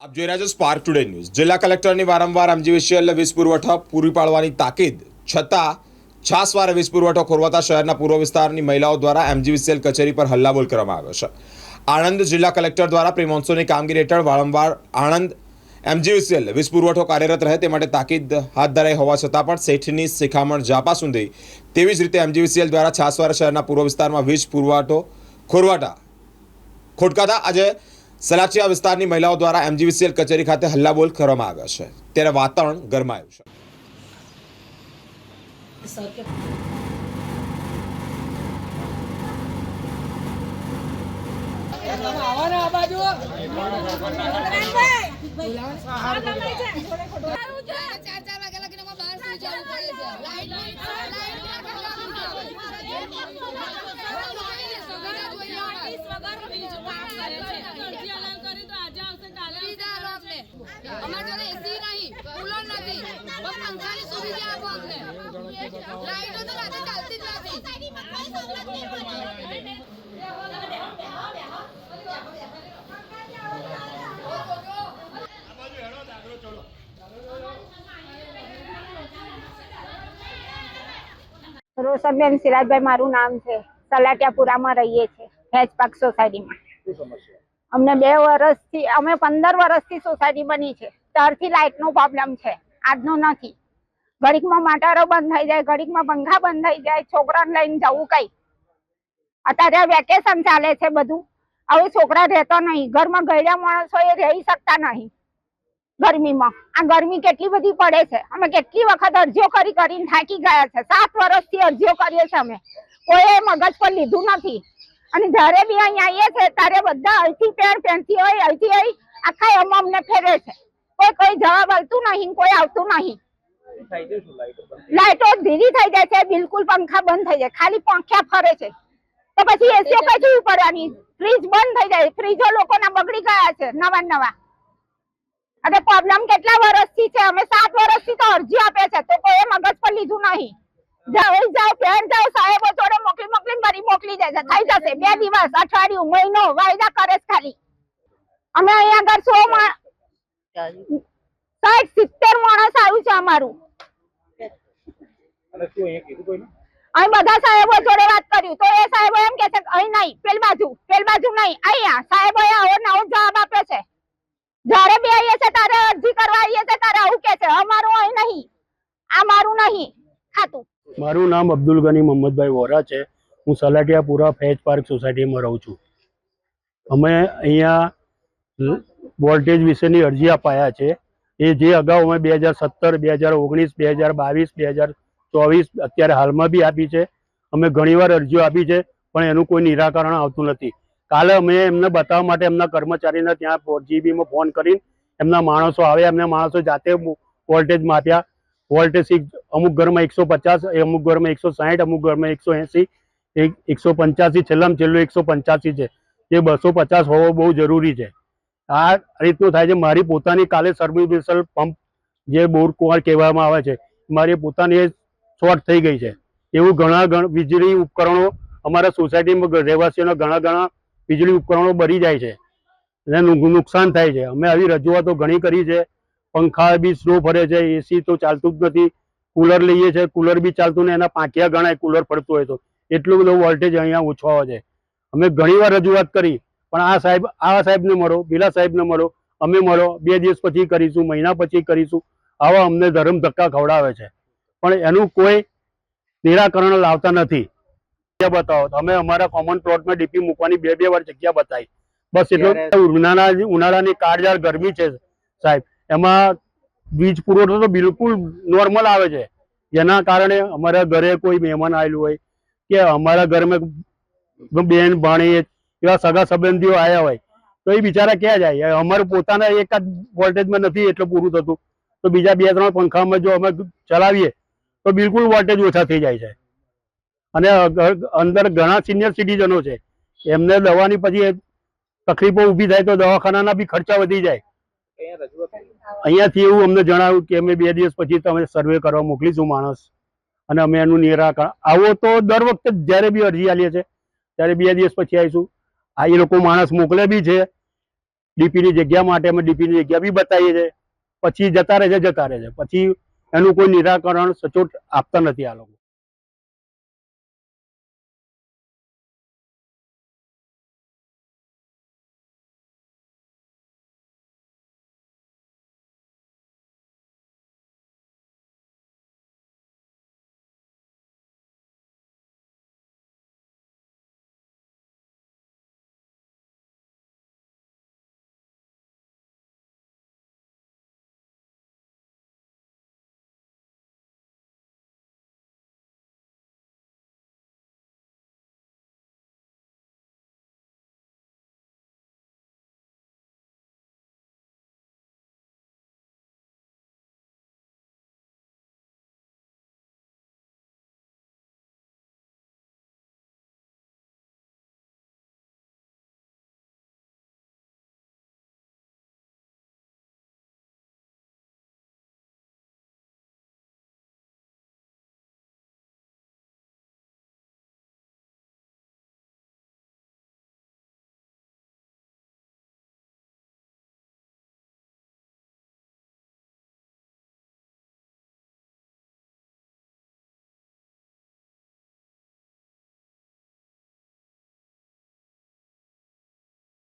આપ જોઈ રહ્યા છો સ્પાર્ક ટુડે ન્યૂઝ। જિલ્લા કલેક્ટરની વારંવાર એમજીવીસીએલ વીજ પુરવઠો પૂરી પાડવાની તાકીદ છતાં છાસવારે વીજ પુરવઠો ખોરવાતા શહેરના પૂર્વ વિસ્તારની મહિલાઓ દ્વારા એમજીવીસીએલ કચેરી પર હલ્લાબોલ કરવામાં આવ્યો છે। આણંદ જિલ્લા કલેક્ટર દ્વારા પ્રી મોન્સૂનની કામગીરી હેઠળ વારંવાર આણંદ એમજીવીસીએલ વીજ પુરવઠો કાર્યરત રહે તે માટે તાકીદ હાથ ધરાઈ હોવા છતાં પણ શેઠની શિખામણ જાપા સુધી તેવી જ રીતે એમજીવીસીએલ દ્વારા છાસવારે શહેરના પૂર્વ વિસ્તારમાં વીજ પુરવઠો ખોટકાતા આજે સલાચિયા વિસ્તારની મહિલાઓ દ્વારા એમજીવીસીએલ કચેરી ખાતે હલ્લાબોલ કરવામાં આવ્યા છે, ત્યારે વાતાવરણ ગરમાયું છે। રોશનબેન સિરાજભાઈ મારું નામ છે। સલાટિયાપુરામાં રહીએ છીએ, ભેજપાક સોસાયટીમાં। અમને 2 વર્ષથી અમે 15 વર્ષથી સોસાયટી બની છે, ત્યારથી લાઇટનો પ્રોબ્લેમ છે, આજનો નથી। ઘડીકમાં મોટરો બંધ થઈ જાય, ઘડીકમાં પંખા બંધ થઈ જાય, છોકરાને લઈને જવું કઈ। અત્યારે વેકેશન ચાલે છે બધું, હવે છોકરા રહેતો નહીં, ઘરમાં ગયડા માણસો એ રહી શકતા નહીં ગરમીમાં। આ ગરમી કેટલી બધી પડે છે, અમે કેટલી વખત અરજીઓ કરીને થાકી ગયા છે। 7 વર્ષથી અરજીઓ કરીએ છીએ અમે, કોઈ મગજ પર લીધું નથી। અને જ્યારે બી અહીંયા આવીએ છે ત્યારે બધા અહીંથી પેન્સી હોય, અહીંથી આવી આખા અમને ફેરવે છે, કોઈ જવાબ આવતું નહીં, કોઈ આવતું નહીં। લાઈટો ધીરી થઈ જાય છે, બિલકુલ પંખા બંધ થઈ જાય, ખાલી પંખ્યા ફરે છે, તો પછી એસીઓ કઈ ઉપરવાની, ફ્રીજ બંધ થઈ જાય, ફ્રીજો લોકોના બગડી ગયા છે નવા। અને પ્રોબ્લેમ કેટલા વર્ષથી છે, અમે 7 વર્ષથી તો અરજી આપે છે, તો કોઈ મગજ પર લીધું નહીં। જાઓ ફેર જાઓ, સાહેબો જોડે મોકલી જાય છે, થઈ જશે 2 દિવસ, અઠવાડિયું, મહિનો વાયદા કરે છે ખાલી। અમે અહીંયા આગળ 60-70 માણસ આવ્યું છે અમારું। અહીં બધા સાહેબો જોડે વાત કર્યું તો એ સાહેબો એમ કે છે અહીં નહીં, પેલ બાજુ નહીં, અહીંયા સાહેબો આવો નવો જવાબ આપે છે। જયારે બે આવીએ છે ત્યારે અરજી કરવા આવીએ છે ત્યારે આવું કે છે અમારું અહીં નહીં, આ મારું નહીં ખાતું। મારું નામ અબ્દુલ ગની મોહમ્મદભાઈ વોરા છે। હું સલાટિયાપુરા ફેજ પાર્ક સોસાયટીમાં રહું છું। અમે અહીંયા વોલ્ટેજ વિશેની અરજી અપાયા છે, એ જે અગાઉ અમે 2017, 2019, 2022, 2024 અત્યારે હાલમાં બી આપી છે। અમે ઘણીવાર અરજીઓ આપી છે પણ એનું કોઈ નિરાકરણ આવતું નથી। કાલે અમે એમને બતાવવા માટે એમના કર્મચારીને ત્યાં જીબીમાં ફોન કરીને એમના માણસો આવ્યા, એમના માણસો જાતે વોલ્ટેજ માપ્યા। વોલ્ટેજ અમુક ઘરમાં 150, અમુક ઘરમાં 160, અમુક ઘરમાં 180, 185, છેલ્લામાં છેલ્લું 185 છે, જે 250 હોવો બહુ જરૂરી છે। આ રીતનું થાય છે। મારી પોતાની કાલે સબમર્સિબલ પંપ જે બોર કુંવર કહેવામાં આવે છે, મારી પોતાની શોર્ટ થઈ ગઈ છે। એવું ઘણા વીજળી ઉપકરણો અમારા સોસાયટીમાં રહેવાસીઓના ઘણા વીજળી ઉપકરણો બળી જાય છે, એને નુકસાન થાય છે। અમે આવી રજૂઆતો ઘણી કરી છે। પંખા બી સ્લો ફરે છે, એસી તો ચાલતું જ નથી, કુલર લઈએ છીએ, કુલર બી ચાલતું ને એના પાંખિયા ગણાય કુલર ફરતું હોય તો, એટલું બધું વોલ્ટેજ અહીંયા ઓછો આવે છે। અમે ઘણીવાર રજૂઆત કરી પણ આ સાહેબને મળો, પેલા સાહેબને મળો, અમે મળો, 2 દિવસ પછી કરીશું, મહિના પછી કરીશું, આવા અમને ધરમ ધક્કા ખવડાવે છે પણ એનું કોઈ નિરાકરણ લાવતા નથી। બતાવો અમે અમારા કોમન પ્લોટમાં ડીપી મૂકવાની 2 વાર જગ્યા બતાવી, બસ એટલું। ઉનાળાની કાળઝાળ ગરમી છે સાહેબ, એમાં વીજ પુરવઠો તો બિલકુલ નોર્મલ આવે છે, જેના કારણે અમારા ઘરે કોઈ મહેમાન આવેલું હોય કે અમારા ઘરમાં બેન ભાણી એવા સગા સંબંધીઓ આવ્યા હોય તો એ બિચારા ક્યાં જાય? અમારું પોતાના એક જ વોલ્ટેજમાં નથી એટલું પૂરું થતું, તો બીજા 2-3 પંખામાં જો અમે ચલાવીએ તો બિલકુલ વોલ્ટેજ ઓછા થઈ જાય છે। અને અંદર ઘણા સિનિયર સિટીઝનો છે, એમને દવાની પછી તકલીફો ઊભી થાય તો દવાખાનાના બી ખર્ચા વધી જાય। અહીંયાથી એવું અમને જણાવ્યું કે અમે 2 દિવસ પછી તમે સર્વે કરવા મોકલીશું માણસ, અને અમે એનું નિરાકરણ આવો તો દર વખતે જ્યારે બી અરજી આલીએ છે ત્યારે 2 દિવસ પછી આવીશું। આ એ લોકો માણસ મોકલે બી છે, ડીપીની જગ્યા માટે અમે ડીપીની જગ્યા બી બતાવીએ છીએ, પછી જતા રહે છે. પછી એનું કોઈ નિરાકરણ સચોટ આપતા નથી આ લોકો.